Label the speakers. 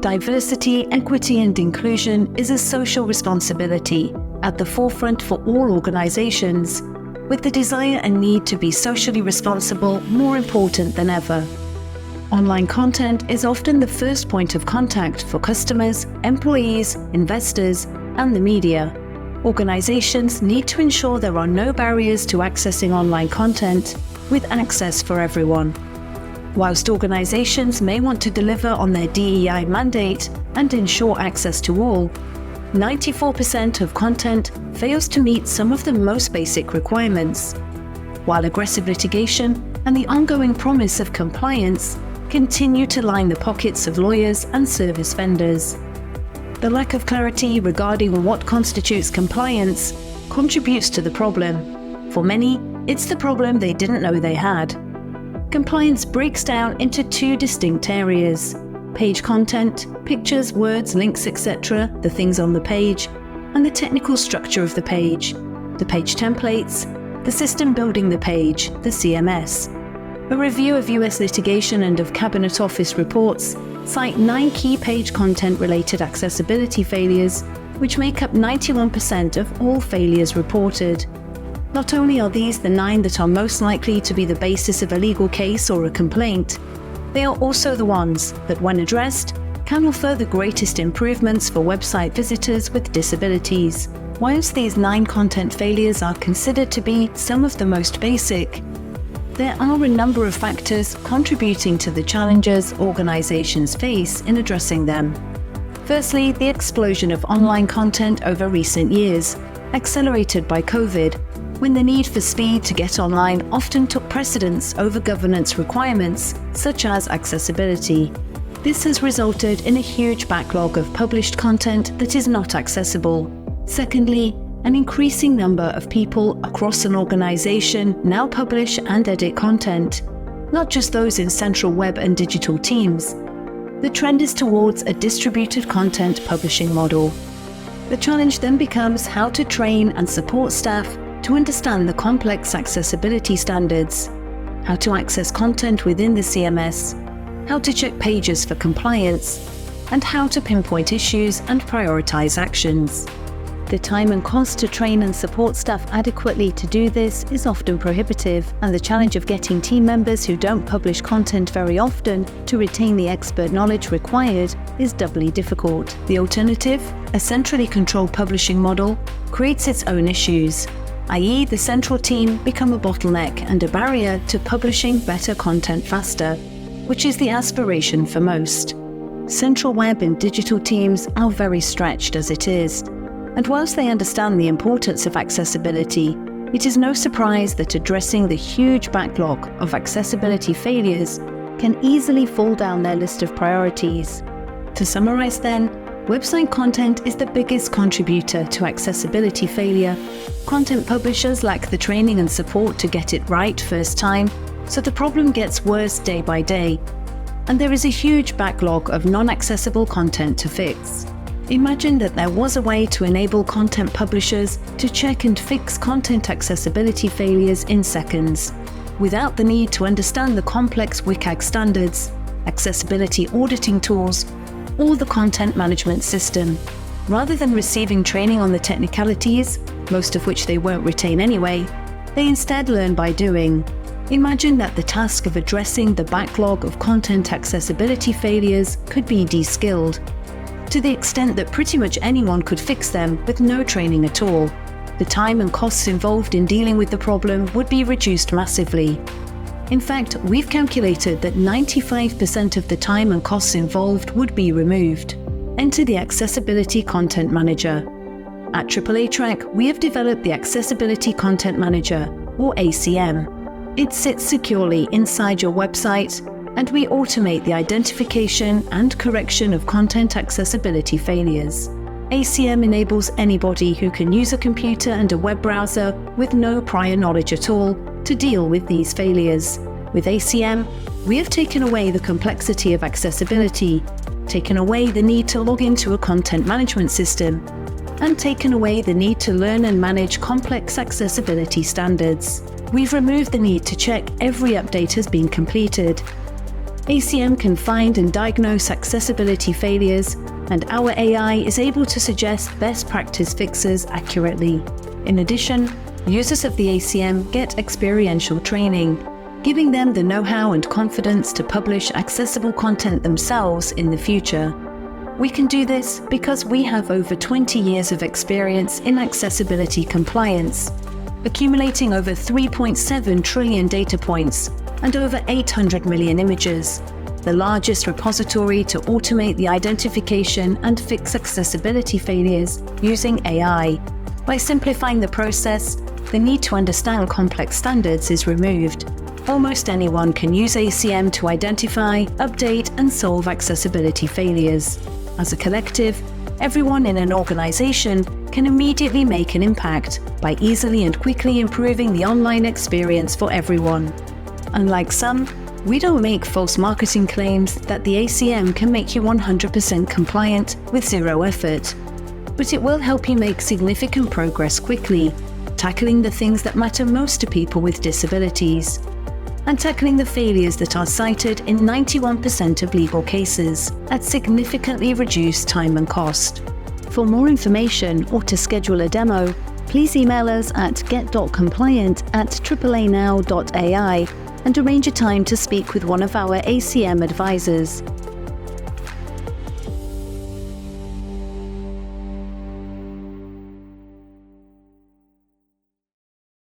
Speaker 1: Diversity, equity, and inclusion is a social responsibility at the forefront for all organizations, with the desire and need to be socially responsible more important than ever. Online content is often the first point of contact for customers, employees, investors, and the media. Organizations need to ensure there are no barriers to accessing online content, with access for everyone. Whilst organizations may want to deliver on their DEI mandate and ensure access to all, 94% of content fails to meet some of the most basic requirements, while aggressive litigation and the ongoing promise of compliance continue to line the pockets of lawyers and service vendors. The lack of clarity regarding what constitutes compliance contributes to the problem. For many, it's the problem they didn't know they had. Compliance breaks down into two distinct areas: page content, pictures, words, links, etc., the things on the page, and the technical structure of the page templates, the system building the page, the CMS. A review of US litigation and of Cabinet Office reports cite 9 key page content-related accessibility failures, which make up 91% of all failures reported. Not only are these the 9 that are most likely to be the basis of a legal case or a complaint, they are also the ones that, when addressed, can offer the greatest improvements for website visitors with disabilities. Whilst these 9 content failures are considered to be some of the most basic, there are a number of factors contributing to the challenges organizations face in addressing them. Firstly, the explosion of online content over recent years, accelerated by COVID, when the need for speed to get online often took precedence over governance requirements such as accessibility. This has resulted in a huge backlog of published content that is not accessible. Secondly, an increasing number of people across an organization now publish and edit content, not just those in central web and digital teams. The trend is towards a distributed content publishing model. The challenge then becomes how to train and support staff to understand the complex accessibility standards, how to access content within the CMS, how to check pages for compliance, and how to pinpoint issues and prioritize actions. The time and cost to train and support staff adequately to do this is often prohibitive, and the challenge of getting team members who don't publish content very often to retain the expert knowledge required is doubly difficult. The alternative, a centrally controlled publishing model, creates its own issues, i.e. the central team become a bottleneck and a barrier to publishing better content faster, which is the aspiration for most. Central web and digital teams are very stretched as it is, and whilst they understand the importance of accessibility, it is no surprise that addressing the huge backlog of accessibility failures can easily fall down their list of priorities. To summarize then, website content is the biggest contributor to accessibility failure. Content publishers lack the training and support to get it right first time, so the problem gets worse day by day. And there is a huge backlog of non-accessible content to fix. Imagine that there was a way to enable content publishers to check and fix content accessibility failures in seconds, without the need to understand the complex WCAG standards, accessibility auditing tools, or the content management system. Rather than receiving training on the technicalities, most of which they won't retain anyway, they instead learn by doing. Imagine that the task of addressing the backlog of content accessibility failures could be de-skilled, to the extent that pretty much anyone could fix them with no training at all. The time and costs involved in dealing with the problem would be reduced massively. In fact, we've calculated that 95% of the time and costs involved would be removed. Enter the Accessibility Content Manager. At AAA Track, we have developed the Accessibility Content Manager, or ACM. It sits securely inside your website, and we automate the identification and correction of content accessibility failures. ACM enables anybody who can use a computer and a web browser with no prior knowledge at all to deal with these failures. With ACM, we have taken away the complexity of accessibility, taken away the need to log into a content management system, and taken away the need to learn and manage complex accessibility standards. We've removed the need to check every update has been completed. ACM can find and diagnose accessibility failures, and our AI is able to suggest best practice fixes accurately. In addition, users of the ACM get experiential training, giving them the know-how and confidence to publish accessible content themselves in the future. We can do this because we have over 20 years of experience in accessibility compliance, accumulating over 3.7 trillion data points and over 800 million images, the largest repository to automate the identification and fix accessibility failures using AI. By simplifying the process, the need to understand complex standards is removed. Almost anyone can use ACM to identify, update, and solve accessibility failures. As a collective, everyone in an organization can immediately make an impact by easily and quickly improving the online experience for everyone. Unlike some, we don't make false marketing claims that the ACM can make you 100% compliant with zero effort. But it will help you make significant progress quickly, tackling the things that matter most to people with disabilities, and tackling the failures that are cited in 91% of legal cases at significantly reduced time and cost. For more information or to schedule a demo, please email us at get.compliant@aaa.now.ai and arrange a time to speak with one of our ACM advisors.